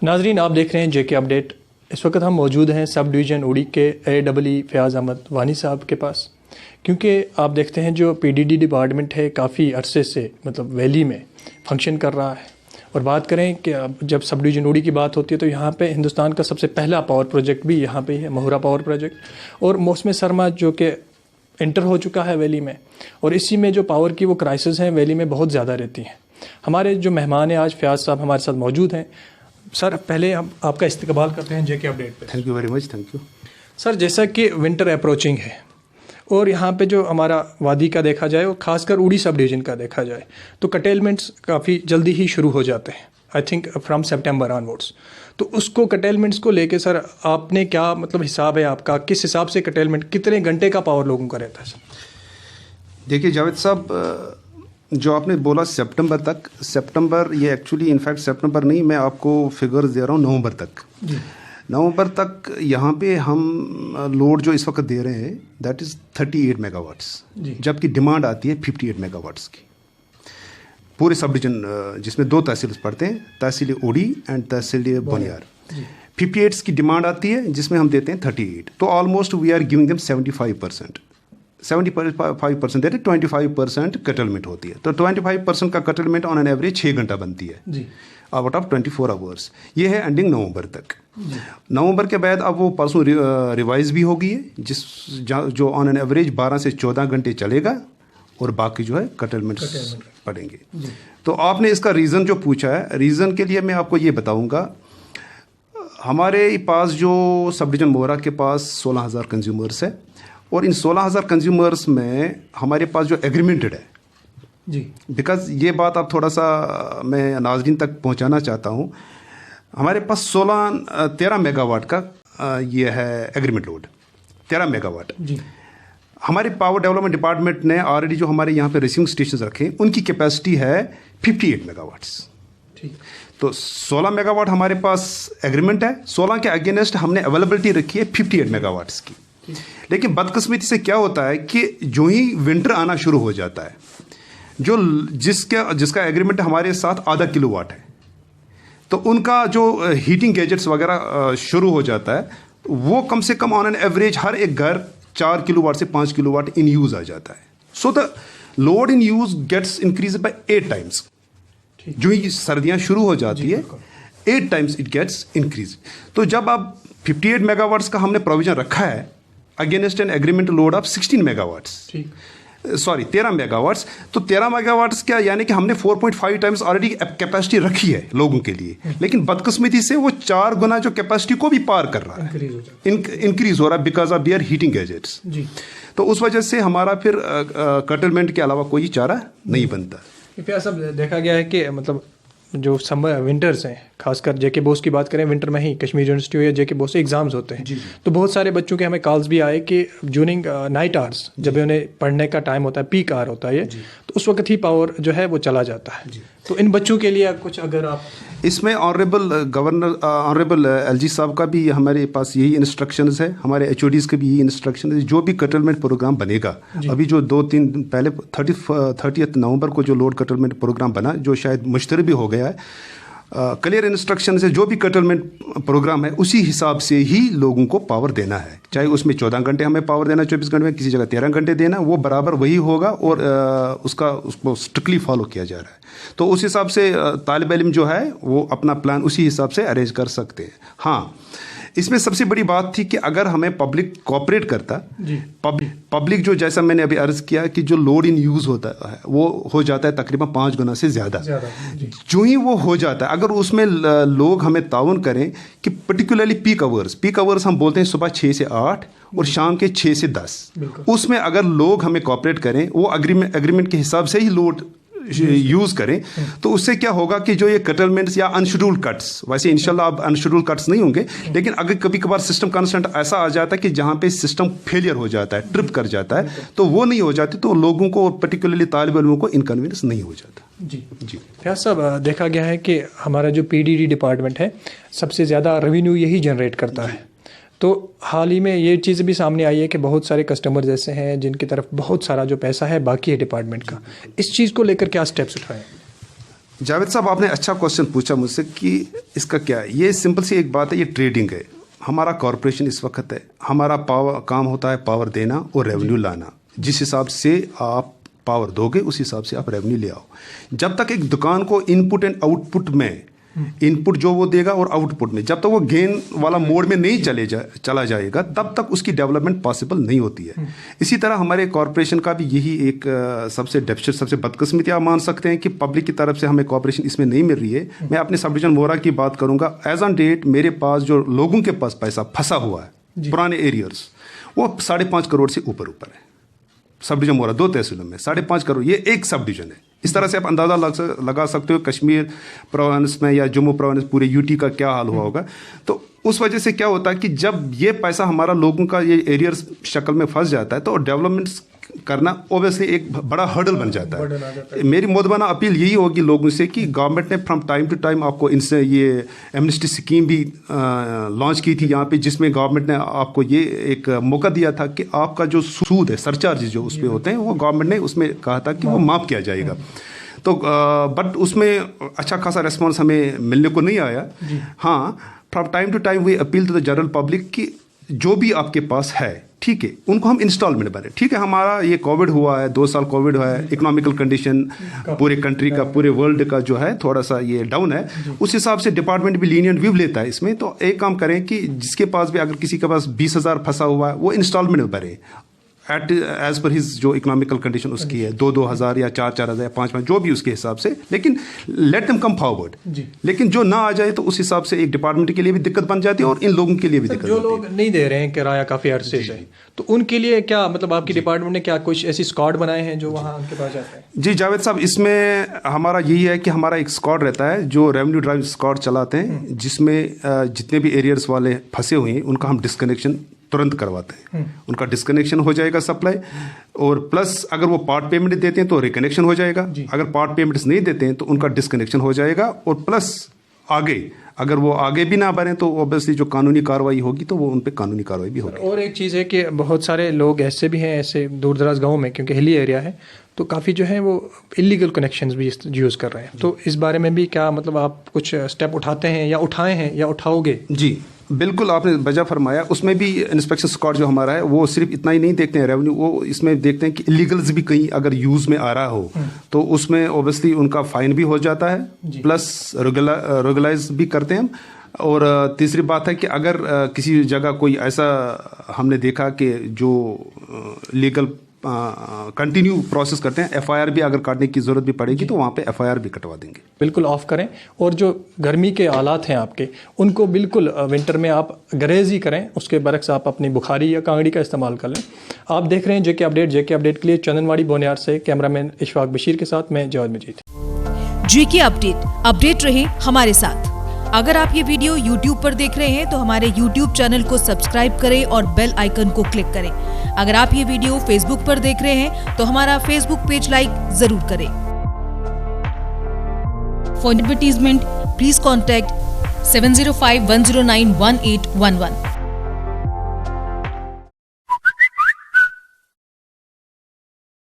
नाजरीन, आप देख रहे हैं जेके अपडेट। इस वक्त हम मौजूद हैं सब डिवीज़न उड़ी के AEE फ़याज़ अहमद वानी साहब के पास, क्योंकि आप देखते हैं जो PDD डिपार्टमेंट है काफ़ी अरसे से मतलब वैली में फंक्शन कर रहा है। और बात करें कि जब सब डिवीज़न उड़ी की बात होती है तो यहाँ पे हिंदुस्तान का सबसे पहला पावर प्रोजेक्ट भी यहाँ पे है, महुरा पावर प्रोजेक्ट। और मौसम सरमा जो कि इंटर हो चुका है वैली में, और इसी में जो पावर की वो क्राइसिस हैं वैली में बहुत ज़्यादा रहती हैं। हमारे जो मेहमान हैं आज फ़याज़ साहब हमारे साथ मौजूद हैं। सर, पहले हम आपका इस्तकबाल करते हैं जेके अपडेट पे। Thank you very much. Thank you sir. जैसा कि विंटर अप्रोचिंग है और यहाँ पे जो हमारा वादी का देखा जाए और ख़ासकर उड़ी सब डिवीज़न का देखा जाए तो कटेलमेंट्स काफ़ी जल्दी ही शुरू हो जाते हैं, I think from September onwards. तो उसको कटेलमेंट्स को लेके सर आपने क्या मतलब हिसाब है आपका, किस हिसाब से कटेलमेंट, कितने घंटे का पावर लोगों का रहता है सर? देखिए जावेद साहब, जो आपने बोला सितंबर ये एक्चुअली इनफैक्ट सितंबर नहीं, मैं आपको फिगर्स दे रहा हूँ नवंबर तक। नवंबर तक यहाँ पे हम लोड जो इस वक्त दे रहे हैं दैट इज़ 38 मेगावाट्स, जबकि डिमांड आती है 58 मेगावाट्स की। पूरे सब डिवीजन जिसमें 2 तहसील पड़ते हैं, तहसील उड़ी एंड तहसील बोनियार, 58 की डिमांड आती है जिसमें हम देते हैं 38। तो almost we are giving them 75%। 75% देते 25% कटलमेंट होती है। तो 25% का कटलमेंट ऑन एन एवरेज 6 घंटा बनती है आउट ऑफ 24 आवर्स। ये है एंडिंग नवंबर तक। नवंबर के बाद अब वो परसों रिवाइज भी होगी है जो ऑन एन एवरेज 12 से 14 घंटे चलेगा और बाकी जो है कटलमेंट्स पड़ेंगे। तो आपने इसका रीज़न जो पूछा है, रीज़न के लिए मैं आपको ये बताऊंगा। हमारे पास जो सब डिवीजन मोहरा के पास 16,000 कंज्यूमर्स है और इन 16,000 कंज्यूमर्स में हमारे पास जो एग्रीमेंटेड है जी, बिकॉज ये बात आप थोड़ा सा मैं नाज़रीन तक पहुंचाना चाहता हूं। हमारे पास 13 मेगावाट का ये है एग्रीमेंट लोड, 13 मेगावाट जी। हमारे पावर डेवलपमेंट डिपार्टमेंट ने ऑलरेडी जो हमारे यहाँ पे रिसीविंग स्टेशन रखे उनकी कैपेसिटी है 58 मेगावाट्स। ठीक। तो 16 मेगावाट हमारे पास एग्रीमेंट है, 16 के अगेंस्ट हमने अवेलेबिलिटी रखी है 58 मेगावाट्स की। लेकिन बदकिस्मती से क्या होता है कि जो ही विंटर आना शुरू हो जाता है, जो जिसका एग्रीमेंट हमारे साथ आधा किलोवाट है, तो उनका जो हीटिंग गैजेट्स वगैरह शुरू हो जाता है, वो कम से कम ऑन एन एवरेज हर एक घर 4 किलोवाट से 5 किलोवाट इन यूज़ आ जाता है। So the load in use gets increase by 8 times. जो ही सर्दियाँ शुरू हो जाती है 8 टाइम्स इट गेट्स इंक्रीज। तो जब अब 58 मेगावाट्स का हमने प्रोविजन रखा है against an agreement load of 16 megawatts, sorry 13 megawatts, तो 13 मेगावाट्स क्या यानी कि हमने 4.5 टाइम्स ऑलरेडी कैपेसिटी रखी है लोगों के लिए। लेकिन बदकिस्मती से वो 4 गुना जो कैपेसिटी को भी पार कर रहा है, इंक्रीज हो रहा है because of their heating gadgets. तो उस वजह से हमारा फिर कटलमेंट के अलावा कोई चारा नहीं बनता। फिर सब देखा गया है कि मतलब जो समर विंटर्स हैं, खासकर जेके बोस की बात करें, विंटर में ही कश्मीर यूनिवर्सिटी या जेके बोस से एग्ज़ाम्स होते हैं। तो बहुत सारे बच्चों के हमें कॉल्स भी आए कि ड्यूरिंग नाइट आवर्स जब उन्हें पढ़ने का टाइम होता है, पीक आवर होता है ये, तो उस वक्त ही पावर जो है वो चला जाता है। तो इन बच्चों के लिए कुछ अगर आप इसमें ऑनरेबल गवर्नर ऑनरेबल LG साहब का भी हमारे पास यही इंस्ट्रक्शंस है, हमारे HODs के भी यही इंस्ट्रक्शन है। जो भी कटलमेंट प्रोग्राम बनेगा, अभी जो 2-3 दिन पहले 30 नवंबर को जो लोड कटलमेंट प्रोग्राम बना, जो शायद मुश्तरी भी हो गया है, क्लियर इंस्ट्रक्शन है जो भी कटलमेंट प्रोग्राम है उसी हिसाब से ही लोगों को पावर देना है। चाहे उसमें 14 घंटे हमें पावर देना, 24 घंटे में, किसी जगह 13 घंटे देना, वो बराबर वही होगा और उसको स्ट्रिक्टली फॉलो किया जा रहा है। तो उस हिसाब से तालिब इल्म जो है वो अपना प्लान उसी हिसाब से अरेंज कर सकते हैं। हाँ, इसमें सबसे बड़ी बात थी कि अगर हमें पब्लिक कोऑपरेट करता, पब्लिक जो जैसा मैंने अभी अर्ज़ किया कि जो लोड इन यूज़ होता है वो हो जाता है तकरीबन 5 गुना से ज़्यादा। जो ही वो हो जाता है, अगर उसमें लोग हमें ताउन करें कि पर्टिकुलरली पीक आवर्स हम बोलते हैं सुबह 6 से 8 और शाम के 6 से 10, उसमें अगर लोग हमें कोऑपरेट करें, वो एग्रीमेंट के हिसाब से ही लोड यूज़ करें, तो उससे क्या होगा कि जो ये कटलमेंट्स या अनशेड्यूल्ड कट्स, वैसे इंशाल्लाह अब अनशेड्यूल्ड कट्स नहीं होंगे, लेकिन अगर कभी कभार सिस्टम कंस्टेंट ऐसा आ जाता है कि जहाँ पे सिस्टम फेलियर हो जाता है, ट्रिप कर जाता है, तो वो नहीं हो जाती, तो लोगों को पर्टिकुलरली तालिब इल्मों को इनकन्वीनियंस नहीं हो जाता। जी। फ़याज़ साहब, देखा गया है कि हमारा जो PDD डिपार्टमेंट है सबसे ज़्यादा रेवेन्यू यही जनरेट करता है। तो हाल ही में ये चीज़ भी सामने आई है कि बहुत सारे कस्टमर ऐसे हैं जिनकी तरफ बहुत सारा जो पैसा है बाकी है डिपार्टमेंट का। इस चीज़ को लेकर क्या स्टेप्स उठाएं? जावेद साहब, आपने अच्छा क्वेश्चन पूछा मुझसे कि इसका क्या है। ये सिंपल सी एक बात है, ये ट्रेडिंग है। हमारा कॉरपोरेशन इस वक्त है, हमारा काम होता है पावर देना और रेवेन्यू लाना। जिस हिसाब से आप पावर दोगे उस हिसाब से आप रेवेन्यू ले आओ। जब तक एक दुकान को इनपुट एंड आउटपुट में, इनपुट जो वो देगा और आउटपुट में, जब तक वो गेन वाला मोड में नहीं चला जाएगा तब तक उसकी डेवलपमेंट पॉसिबल नहीं होती है। इसी तरह हमारे कॉरपोरेशन का भी यही एक सबसे डेफिसिट, सबसे बदकिस्मती आप मान सकते हैं कि पब्लिक की तरफ से हमें कॉरपोरेशन इसमें नहीं मिल रही है। मैं अपने सब डिवीजन मोरा की बात करूंगा। एज ऑन डेट मेरे पास जो लोगों के पास पैसा फंसा हुआ है पुराने एरियर्स, वो 5.5 करोड़ से ऊपर है। सब डिवीजन मोरा 2 तहसीलों में 5.5 करोड़, ये एक सब डिवीजन है। इस तरह से आप अंदाज़ा लगा सकते हो कश्मीर प्रोविंस में या जम्मू प्रोविंस, पूरे यूटी का क्या हाल हुआ होगा। तो उस वजह से क्या होता है कि जब ये पैसा हमारा लोगों का ये एरियर्स शक्ल में फंस जाता है तो डेवलपमेंट करना ओबियसली एक बड़ा हर्डल बन जाता है। मेरी मोदबाना अपील यही होगी लोगों से कि गवर्नमेंट ने फ्रॉम टाइम टू टाइम आपको इनसे ये एमनेस्टी स्कीम भी लॉन्च की थी यहाँ पे, जिसमें गवर्नमेंट ने आपको ये एक मौका दिया था कि आपका जो सूद है, सरचार्ज जो उस पर होते हैं, वो गवर्नमेंट ने उसमें कहा था कि वो माफ़ किया जाएगा। तो बट उसमें अच्छा खासा रिस्पॉन्स हमें मिलने को नहीं आया। हाँ, from time to time we appeal to the general public कि जो भी आपके पास है, ठीक है, उनको हम इंस्टॉलमेंट भरें। ठीक है, हमारा ये कोविड हुआ है, 2 साल कोविड हुआ है, इकोनॉमिकल कंडीशन पूरे कंट्री का, पूरे वर्ल्ड का जो है थोड़ा सा ये डाउन है। उस हिसाब से डिपार्टमेंट भी लीनियंट व्यू लेता है इसमें। तो एक काम करें कि जिसके पास भी, अगर किसी के पास 20,000 फंसा हुआ है, वो इंस्टॉलमेंट भरे एज पर हिज जो इकोनॉमिकल कंडीशन उसकी है, 2,000 या 4,000 या 5,000, जो भी उसके हिसाब से। लेकिन लेट देम कम फॉरवर्ड। लेकिन जो ना आ जाए तो उस हिसाब से एक डिपार्टमेंट के लिए भी दिक्कत बन जाती है और इन लोगों के लिए भी दिक्कत। जो लोग नहीं दे रहे हैं किराया काफ़ी अरसे से, तो उनके लिए क्या मतलब आपकी डिपार्टमेंट ने क्या कुछ ऐसी स्क्वाड बनाए हैं जो वहाँ उनके पास जाते हैं? जी जावेद साहब, इसमें हमारा यही है कि हमारा एक स्क्वाड रहता है जो रेवेन्यू ड्राइव स्क्वाड चलाते हैं, जिसमें जितने भी एरियर्स वाले फंसे हुए हैं उनका हम डिस्कनेक्शन तुरंत करवाते हैं। उनका डिस्कनेक्शन हो जाएगा सप्लाई, और प्लस अगर वो पार्ट पेमेंट देते हैं तो रिकनेक्शन हो जाएगा। अगर पार्ट पेमेंट्स नहीं देते हैं तो उनका डिस्कनेक्शन हो जाएगा। और प्लस आगे अगर वो आगे भी ना बढ़ें तो ऑब्वियसली जो कानूनी कार्रवाई होगी तो वो उन पे कानूनी कार्रवाई भी होगी। और एक चीज़ है कि बहुत सारे लोग ऐसे भी हैं, ऐसे दूर दराज गाँव में, क्योंकि हिली एरिया है, तो काफ़ी जो है वो इलीगल कनेक्शंस भी यूज़ कर रहे हैं। तो इस बारे में भी क्या मतलब आप कुछ स्टेप उठाते हैं या उठाए हैं या उठाओगे? जी बिल्कुल, आपने वजह फरमाया। उसमें भी इंस्पेक्शन स्क्वाड जो हमारा है वो सिर्फ इतना ही नहीं देखते हैं रेवेन्यू, वो इसमें देखते हैं कि इलीगल्स भी कहीं अगर यूज़ में आ रहा हो तो उसमें ऑब्वियसली उनका फाइन भी हो जाता है, प्लस रेगुलाइज भी करते हैं हम। और तीसरी बात है कि अगर किसी जगह कोई ऐसा हमने देखा कि जो लीगल कंटिन्यू प्रोसेस करते हैं, एफआईआर भी अगर काटने की ज़रूरत भी पड़ेगी तो वहाँ पे एफआईआर भी कटवा देंगे। बिल्कुल ऑफ करें। और जो गर्मी के हालात हैं आपके, उनको बिल्कुल विंटर में आप गरेज ही करें, उसके बरक्स आप अपनी बुखारी या कांगड़ी का इस्तेमाल कर लें। आप देख रहे हैं जेके अपडेट के लिए चंदनवाड़ी बोनियार से कैमरामैन इशफाक बशीर के साथ मैं जवाद मजीद। जेके अपडेट रहे हमारे साथ। अगर आप ये वीडियो YouTube पर देख रहे हैं तो हमारे YouTube चैनल को सब्सक्राइब करें और बेल आइकन को क्लिक करें। अगर आप ये वीडियो Facebook पर देख रहे हैं तो हमारा Facebook पेज लाइक जरूर करें। For advertisement please contact 7051091811।